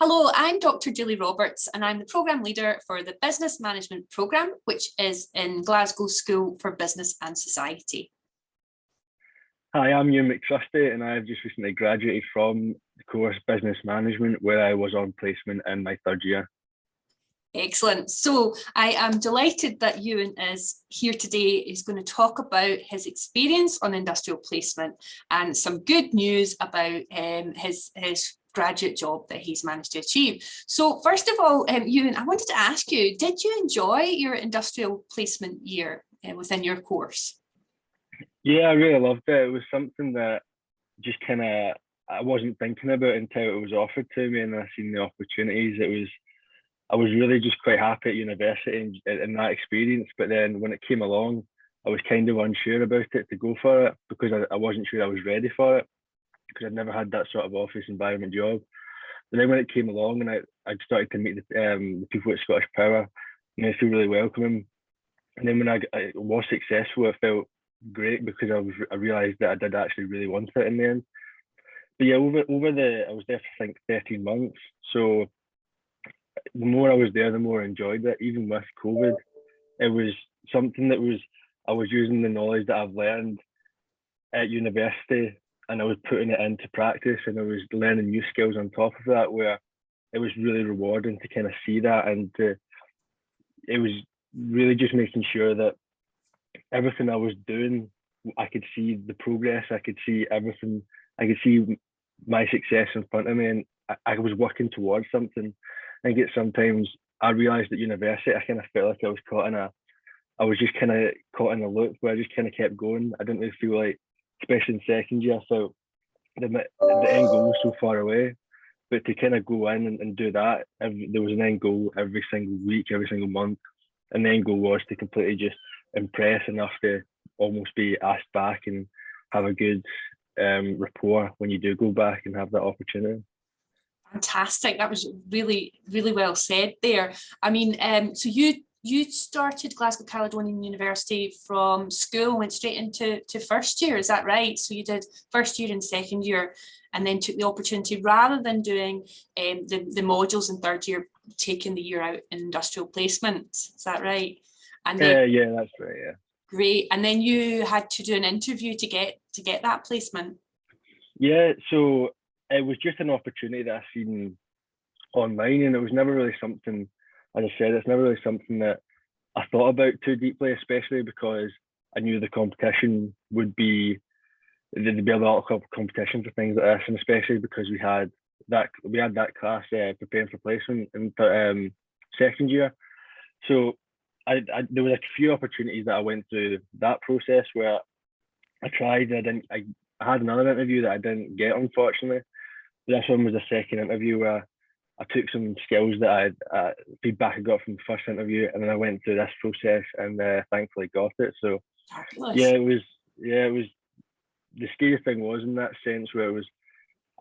Hello, I'm Dr. Julie Roberts and I'm the Programme Leader for the Business Management Programme, which is in Glasgow School for Business and Society. Hi, I'm Ewan McTrusty and I've just recently graduated from the course Business Management, where I was on placement in my third year. Excellent. So I am delighted that Ewan is here today. He's going to talk about his experience on industrial placement and some good news about his graduate job that he's managed to achieve. So first of all, Ewan, I wanted to ask you, did you enjoy your industrial placement year within your course? Yeah, I really loved it. It was something that just I wasn't thinking about until it was offered to me and I seen the opportunities. I was really just quite happy at university in that experience. But then when it came along, I was kind of unsure about it to go for it because I wasn't sure I was ready for it because I'd never had that sort of office environment job. But then when it came along and I started to meet the people at Scottish Power, and I feel really welcoming. And then when I was successful, I felt great because I realised that I did actually really want it in the end. But yeah, I was there for I think 13 months. So the more I was there, the more I enjoyed it. Even with COVID, it was something that I was using the knowledge that I've learned at university and I was putting it into practice and I was learning new skills on top of that, where it was really rewarding to kind of see that. And it was really just making sure that everything I was doing, I could see the progress, I could see everything, I could see my success in front of me, and I was working towards something. I think sometimes I realized at university, I kind of felt like I was just kind of caught in a loop where I just kind of kept going. I didn't really feel like, especially in second year, I felt the end goal was so far away. But to kind of go in and do that, there was an end goal every single week, every single month. And the end goal was to completely just impress enough to almost be asked back and have a good rapport when you do go back and have that opportunity. Fantastic. That was really, really well said there. I mean, so you started Glasgow Caledonian University from school, went straight into first year, is that right? So you did first year and second year and then took the opportunity, rather than doing the modules in third year, taking the year out in industrial placement, is that right? And then, yeah, that's right, yeah. Great. And then you had to do an interview to get that placement. Yeah, so it was just an opportunity that I seen online, and it was never really something, as I said, it's never really something that I thought about too deeply, especially because I knew the competition would be, there'd be a lot of competition for things like this, and especially because we had that class preparing for placement in second year. So there was a few opportunities that I went through that process where I tried, I had another interview that I didn't get, unfortunately. This one was the second interview where I took some skills that feedback I got from the first interview, and then I went through this process and thankfully got it. So yeah, it was the scary thing was in that sense where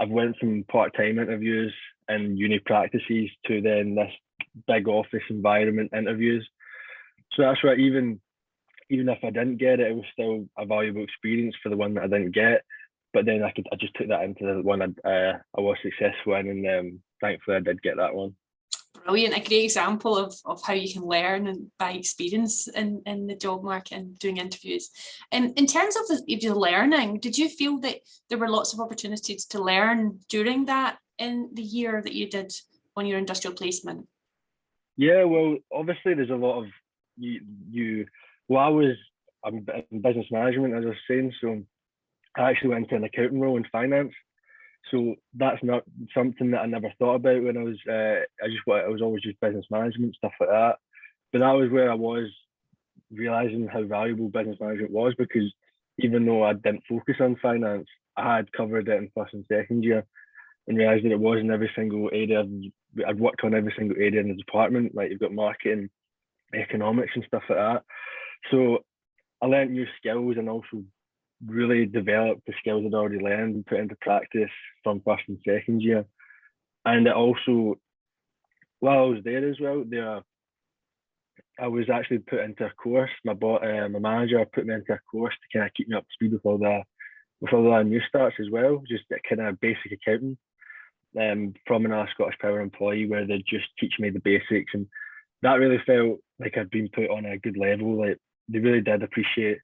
I've went from part-time interviews and uni practices to then this big office environment interviews. So that's where even if I didn't get it, it was still a valuable experience for the one that I didn't get. But then I just took that into the one I was successful in, and thankfully I did get that one. Brilliant, a great example of how you can learn by experience in the job market and doing interviews. In terms of your learning, did you feel that there were lots of opportunities to learn during that in the year that you did on your industrial placement? Yeah, well, obviously there's a lot of I'm in business management, as I was saying, so I actually went into an accounting role in finance. So that's not something that I never thought about when I was always just business management, stuff like that. But that was where I was realizing how valuable business management was, because even though I didn't focus on finance, I had covered it in first and second year and realized that it was in every single area. I'd worked on every single area in the department, like you've got marketing, economics and stuff like that. So I learned new skills and also really developed the skills I'd already learned and put into practice from first and second year. And it also, while I was there as well, I was actually put into a course. My manager put me into a course to kind of keep me up to speed with all the new starts as well, just that kind of basic accounting. from another Scottish Power employee where they just teach me the basics, and that really felt like I'd been put on a good level. Like they really did appreciate.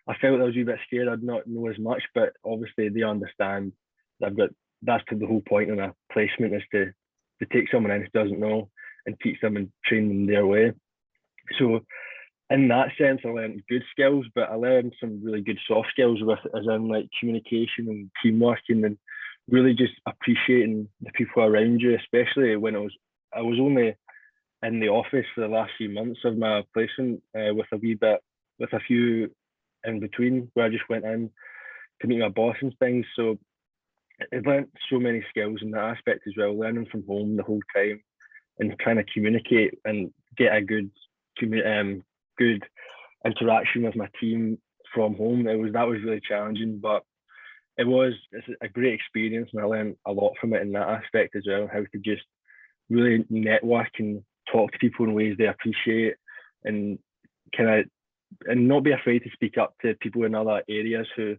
I felt I was a wee bit scared. I'd not know as much, but obviously they understand that I've got. That's the whole point in a placement, is to take someone in who doesn't know and teach them and train them their way. So in that sense, I learned good skills, but I learned some really good soft skills with, as in like communication and teamwork, and then really just appreciating the people around you, especially when I was only in the office for the last few months of my placement, with a few in between where I just went in to meet my boss and things. So I learned so many skills in that aspect as well, learning from home the whole time and trying to communicate and get a good interaction with my team from home. That was really challenging, but it's a great experience, and I learned a lot from it in that aspect as well. How to just really network and talk to people in ways they appreciate, and and not be afraid to speak up to people in other areas who,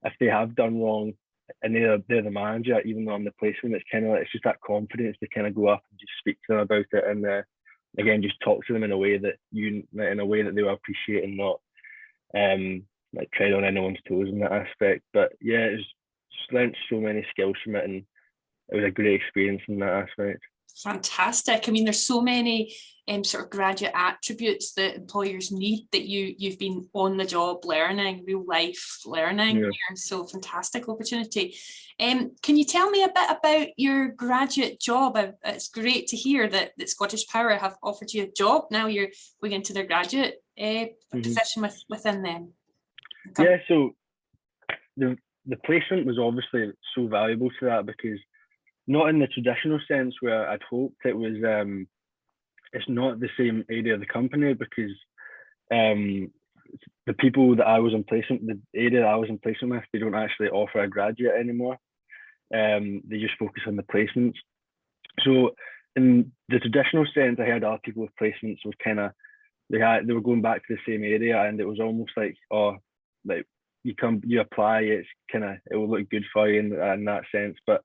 if they have done wrong, and they're the manager, even though I'm the placement, it's kind of like, it's just that confidence to kind of go up and just speak to them about it, and again just talk to them in a way that they will appreciate, and not like tread on anyone's toes in that aspect. But yeah, it's just learned so many skills from it, and it was a great experience in that aspect. Fantastic. I mean, there's so many sort of graduate attributes that employers need that you've been on the job learning, real life learning here. So fantastic opportunity. Can you tell me a bit about your graduate job? It's great to hear that Scottish Power have offered you a job. Now you're going into their graduate position within them. Yeah, so the placement was obviously so valuable to that, because not in the traditional sense where I'd hoped it was. It's not the same area of the company, because the people that I was in placement, the area that I was in placement with, they don't actually offer a graduate anymore. They just focus on the placements. So in the traditional sense, I heard other people with placements was kind of they were going back to the same area, and it was almost like, oh, like you apply, it's kind of, it will look good for you in that sense. But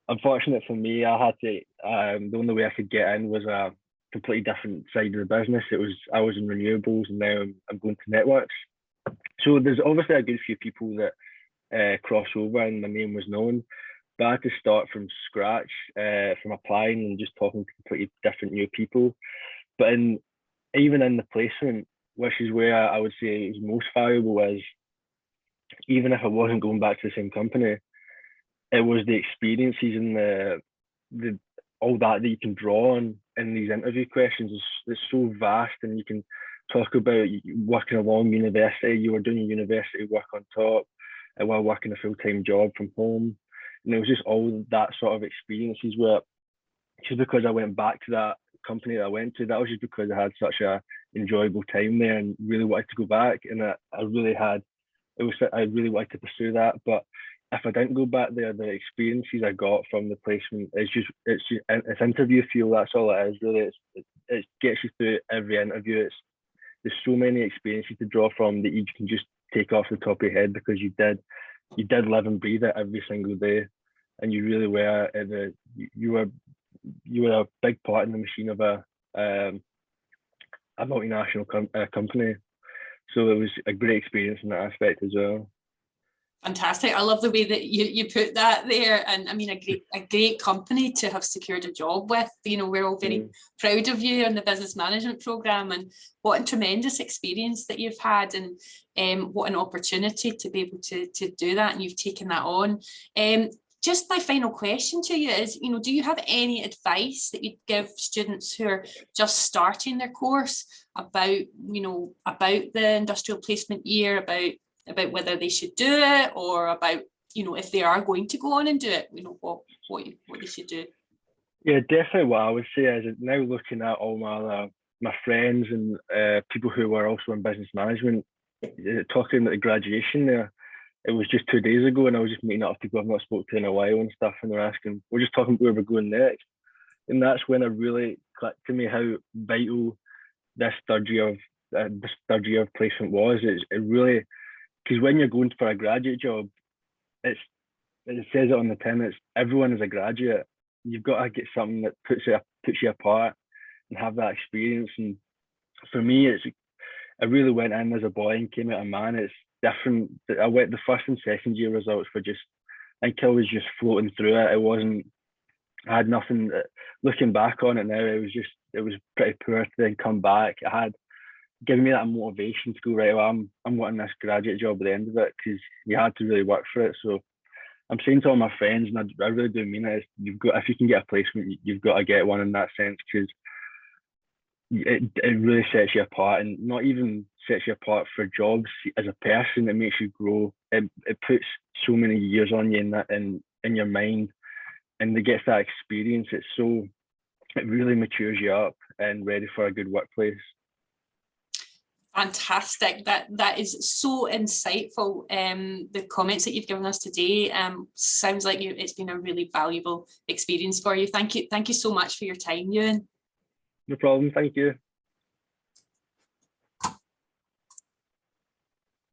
unfortunate for me, I had to the only way I could get in was a completely different side of the business. I was in renewables, and now I'm going to networks. So there's obviously a good few people that cross over and my name was known, but I had to start from scratch, from applying and just talking to completely different new people. But even in the placement, which is where I would say it was most valuable, is even if I wasn't going back to the same company, it was the experiences and the all that you can draw on in these interview questions. It's so vast, and you can talk about working along university. You were doing your university work on top, while working a full-time job from home, and it was just all that sort of experiences. Where just because I went back to that company that I went to, that was just because I had such a enjoyable time there and really wanted to go back, and I really wanted to pursue that. But if I didn't go back there, the experiences I got from the placement, it's interview fuel. That's all it is, really. It gets you through every interview. There's so many experiences to draw from that you can just take off the top of your head, because you did live and breathe it every single day, and you really were you were a big part in the machine of a multinational company. So it was a great experience in that aspect as well. Fantastic. I love the way that you put that there. And I mean, a great company to have secured a job with. You know, we're all very proud of you on the business management program, and what a tremendous experience that you've had, and what an opportunity to be able to do that, and you've taken that on. Just my final question to you is, you know, do you have any advice that you'd give students who are just starting their course about the industrial placement year, about whether they should do it, or about, you know, if they are going to go on and do it, you know, what they should do? Yeah, definitely what I would say is, now looking at all my friends and people who were also in business management, talking about the graduation there, it was just 2 days ago, and I was just meeting up with people I've not spoken to in a while and stuff, and they're asking, we're just talking about where we're going next. And that's when it really clicked to me how vital this third year of placement was. It really, because when you're going for a graduate job, it says it on the tin. It's everyone is a graduate. You've got to get something that puts you apart and have that experience. And for me, I really went in as a boy and came out a man. It's different. I went the first and second year results were just, I think I was just floating through it. It wasn't, I had nothing. Looking back on it now, it was pretty poor to then come back. It had given me that motivation to go, right, well, I'm wanting this graduate job at the end of it, because you had to really work for it. So I'm saying to all my friends, and I really do mean it, you've got, if you can get a placement, you've got to get one in that sense, because it really sets you apart, and not even sets you apart for jobs as a person. It makes you grow. It puts so many years on you in your mind, and it gets that experience. It really matures you up and ready for a good workplace. Fantastic. That is so insightful. The comments that you've given us today sounds like it's been a really valuable experience for you. Thank you so much for your time, Ewan. No problem. Thank you.